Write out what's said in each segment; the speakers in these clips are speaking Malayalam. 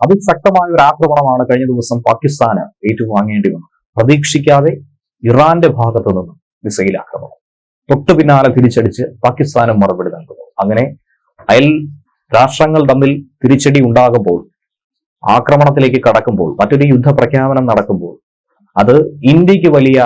അതിശക്തമായ ഒരു ആക്രമണമാണ് കഴിഞ്ഞ ദിവസം പാകിസ്ഥാന് ഏറ്റുവാങ്ങേണ്ടി വന്നത്. പ്രതീക്ഷിക്കാതെ ഇറാന്റെ ഭാഗത്തു നിന്നും മിസൈൽ ആക്രമണം, തൊട്ടു പിന്നാലെ തിരിച്ചടിച്ച് പാകിസ്ഥാനും മറുപടി നൽകുന്നു. അങ്ങനെ അയൽ രാഷ്ട്രങ്ങൾ തമ്മിൽ തിരിച്ചടി ഉണ്ടാകുമ്പോൾ, ആക്രമണത്തിലേക്ക് കടക്കുമ്പോൾ, മറ്റൊരു യുദ്ധ പ്രഖ്യാപനം നടക്കുമ്പോൾ അത് ഇന്ത്യക്ക് വലിയ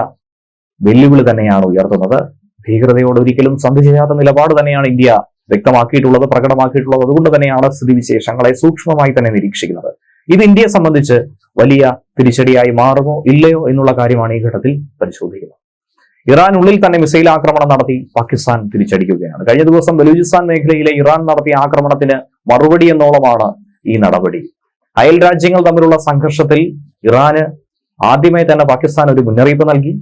വെല്ലുവിളി തന്നെയാണ് ഉയർത്തുന്നത്. ഭീകരതയോട് ഒരിക്കലും സന്ധി ചെയ്യാത്ത നിലപാട് തന്നെയാണ് ഇന്ത്യ വ്യക്തമാക്കിയിട്ടുള്ളത്, പ്രകടമാക്കിയിട്ടുള്ളത്. അതുകൊണ്ട് തന്നെയാണ് സ്ഥിതിവിശേഷങ്ങളെ സൂക്ഷ്മമായി തന്നെ നിരീക്ഷിക്കുന്നത്. ഇത് ഇന്ത്യയെ സംബന്ധിച്ച് വലിയ തിരിച്ചടിയായി മാറുമോ ഇല്ലയോ എന്നുള്ള കാര്യമാണ് ഈ ഘട്ടത്തിൽ പരിശോധിക്കുന്നത്. ഇറാനുള്ളിൽ തന്നെ മിസൈൽ ആക്രമണം നടത്തി പാകിസ്ഥാൻ തിരിച്ചടിക്കുകയാണ്. കഴിഞ്ഞ ദിവസം ബലൂചിസ്ഥാൻ മേഖലയിലെ ഇറാൻ നടത്തിയ ആക്രമണത്തിന് മറുപടി എന്നോളമാണ് ഈ നടപടി. അയൽ രാജ്യങ്ങൾ തമ്മിലുള്ള സംഘർഷത്തിൽ ഇറാന് ആദ്യമായി തന്നെ പാകിസ്ഥാൻ ഒരു മുന്നറിയിപ്പ് നൽകി.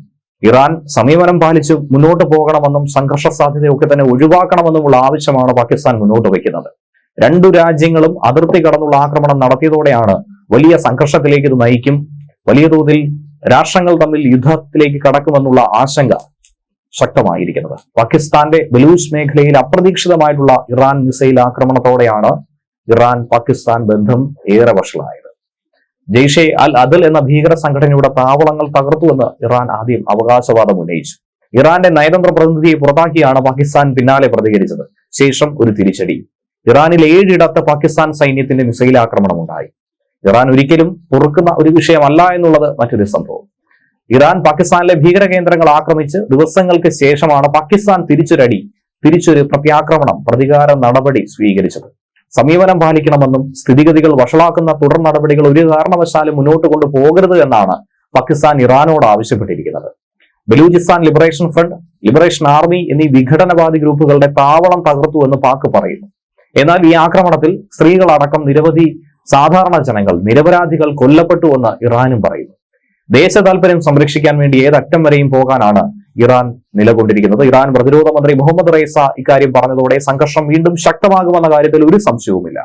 ഇറാൻ സമീപനം പാലിച്ച് മുന്നോട്ട് പോകണമെന്നും സംഘർഷ സാധ്യതയൊക്കെ തന്നെ ഒഴിവാക്കണമെന്നുമുള്ള ആവശ്യമാണ് പാകിസ്ഥാൻ മുന്നോട്ട് വയ്ക്കുന്നത്. രണ്ടു രാജ്യങ്ങളും അതിർത്തി കടന്നുള്ള ആക്രമണം നടത്തിയതോടെയാണ് വലിയ സംഘർഷത്തിലേക്ക് ഇത് നയിക്കും, വലിയ തോതിൽ രാഷ്ട്രങ്ങൾ തമ്മിൽ യുദ്ധത്തിലേക്ക് കടക്കുമെന്നുള്ള ആശങ്ക ശക്തമായിരിക്കുന്നത്. പാകിസ്ഥാന്റെ ബലൂച്ച് മേഖലയിൽ അപ്രതീക്ഷിതമായിട്ടുള്ള ഇറാൻ മിസൈൽ ആക്രമണത്തോടെയാണ് ഇറാൻ പാകിസ്ഥാൻ ബന്ധം ഏറെ വഷളായത്. ജെയ്ഷെ അൽ അദൽ എന്ന ഭീകര സംഘടനയുടെ താവളങ്ങൾ തകർത്തുവെന്ന് ഇറാൻ ആദ്യം അവകാശവാദം ഉന്നയിച്ചു. ഇറാന്റെ നയതന്ത്ര പ്രതിനിധിയെ പുറത്താക്കിയാണ് പാകിസ്ഥാൻ പിന്നാലെ പ്രതികരിച്ചത്. ശേഷം ഒരു തിരിച്ചടി. ഇറാനിൽ 7 ഇടത്ത് പാകിസ്ഥാൻ സൈന്യത്തിന്റെ മിസൈൽ ആക്രമണം ഉണ്ടായി. ഇറാൻ ഒരിക്കലും പൊറുക്കുന്ന ഒരു വിഷയമല്ല എന്നുള്ളത് മറ്റൊരു സംഭവം. ഇറാൻ പാകിസ്ഥാനിലെ ഭീകര കേന്ദ്രങ്ങൾ ആക്രമിച്ച് ദിവസങ്ങൾക്ക് ശേഷമാണ് പാകിസ്ഥാൻ തിരിച്ചൊരു പ്രത്യാക്രമണം, പ്രതികാര നടപടി സ്വീകരിച്ചത്. സമീപനം പാലിക്കണമെന്നും സ്ഥിതിഗതികൾ വഷളാക്കുന്ന തുടർ നടപടികൾ ഒരു കാരണവശാലും മുന്നോട്ട് കൊണ്ടുപോകരുത് എന്നാണ് പാകിസ്ഥാൻ ഇറാനോട് ആവശ്യപ്പെട്ടിരിക്കുന്നത്. Balochistan Liberation Front, Liberation Army എന്നീ വിഘടനവാദി ഗ്രൂപ്പുകളുടെ താവളം തകർത്തു എന്ന് പാക് പറയുന്നു. എന്നാൽ ഈ ആക്രമണത്തിൽ സ്ത്രീകളടക്കം നിരവധി സാധാരണ ജനങ്ങൾ, നിരപരാധികൾ കൊല്ലപ്പെട്ടുവെന്ന് ഇറാനും പറയുന്നു. ദേശ താൽപര്യം സംരക്ഷിക്കാൻ വേണ്ടി ഏതറ്റം വരെയും പോകാനാണ് ഇറാൻ നിലകൊണ്ടിരിക്കുന്നത്. ഇറാൻ പ്രതിരോധ മന്ത്രി മുഹമ്മദ് റൈസ ഇക്കാര്യം പറഞ്ഞതോടെ സംഘർഷം വീണ്ടും ശക്തമാകുമെന്ന കാര്യത്തിൽ ഒരു സംശയവുമില്ല.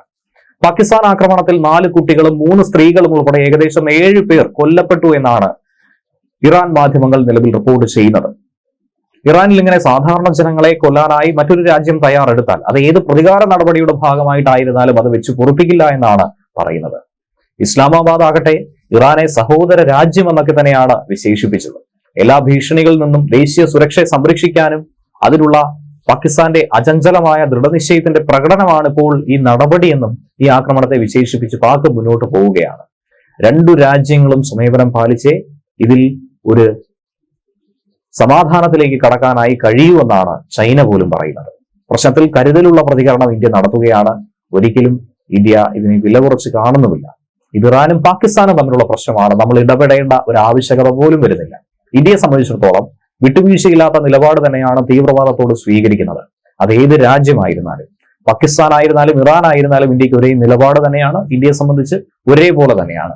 പാകിസ്ഥാൻ ആക്രമണത്തിൽ 4 കുട്ടികളും 3 സ്ത്രീകളും ഉൾപ്പെടെ ഏകദേശം 7 പേർ കൊല്ലപ്പെട്ടു എന്നാണ് ഇറാൻ മാധ്യമങ്ങൾ നിലവിൽ റിപ്പോർട്ട് ചെയ്യുന്നത്. ഇറാനിൽ ഇങ്ങനെ സാധാരണ ജനങ്ങളെ കൊല്ലാനായി മറ്റൊരു രാജ്യം തയ്യാറെടുത്താൽ അത് ഏത് പ്രതികാര നടപടിയുടെ ഭാഗമായിട്ടായിരുന്നാലും അത് വെച്ച് പൊറുപ്പിക്കില്ല എന്നാണ് പറയുന്നത്. ഇസ്ലാമാബാദ് ആകട്ടെ ഇറാനെ സഹോദര രാജ്യം എന്നൊക്കെ തന്നെയാണ് വിശേഷിപ്പിച്ചത്. എല്ലാ ഭീഷണികളിൽ നിന്നും ദേശീയ സുരക്ഷയെ സംരക്ഷിക്കാനും അതിനുള്ള പാകിസ്ഥാന്റെ അചഞ്ചലമായ ദൃഢനിശ്ചയത്തിന്റെ പ്രകടനമാണ് ഇപ്പോൾ ഈ നടപടിയെന്നും ഈ ആക്രമണത്തെ വിശേഷിപ്പിച്ച് പാക് മുന്നോട്ട് പോവുകയാണ്. 2 രാജ്യങ്ങളും സമീപനം പാലിച്ചേ ഇതിൽ ഒരു സമാധാനത്തിലേക്ക് കടക്കാനായി കഴിയുമെന്നാണ് ചൈന പോലും പറയുന്നത്. പ്രശ്നത്തിൽ കരുതലുള്ള പ്രതികരണം ഇന്ത്യ നടത്തുകയാണ്. ഒരിക്കലും ഇന്ത്യ ഇതിനെ വില കുറച്ച് കാണുന്നുമില്ല. ഇത് ഇറാനും പാകിസ്ഥാനും തമ്മിലുള്ള പ്രശ്നമാണ്. നമ്മൾ ഇടപെടേണ്ട ഒരു ആവശ്യകത പോലും വരുന്നില്ല. ഇന്ത്യയെ സംബന്ധിച്ചിടത്തോളം വിട്ടുവീഴ്ചയില്ലാത്ത നിലപാട് തന്നെയാണ് തീവ്രവാദത്തോട് സ്വീകരിക്കുന്നത്. അത് ഏത് രാജ്യമായിരുന്നാലും, പാകിസ്ഥാൻ ആയിരുന്നാലും ഇറാൻ ആയിരുന്നാലും ഇന്ത്യക്ക് ഒരേ നിലപാട് തന്നെയാണ്. ഇന്ത്യയെ സംബന്ധിച്ച് ഒരേപോലെ തന്നെയാണ്.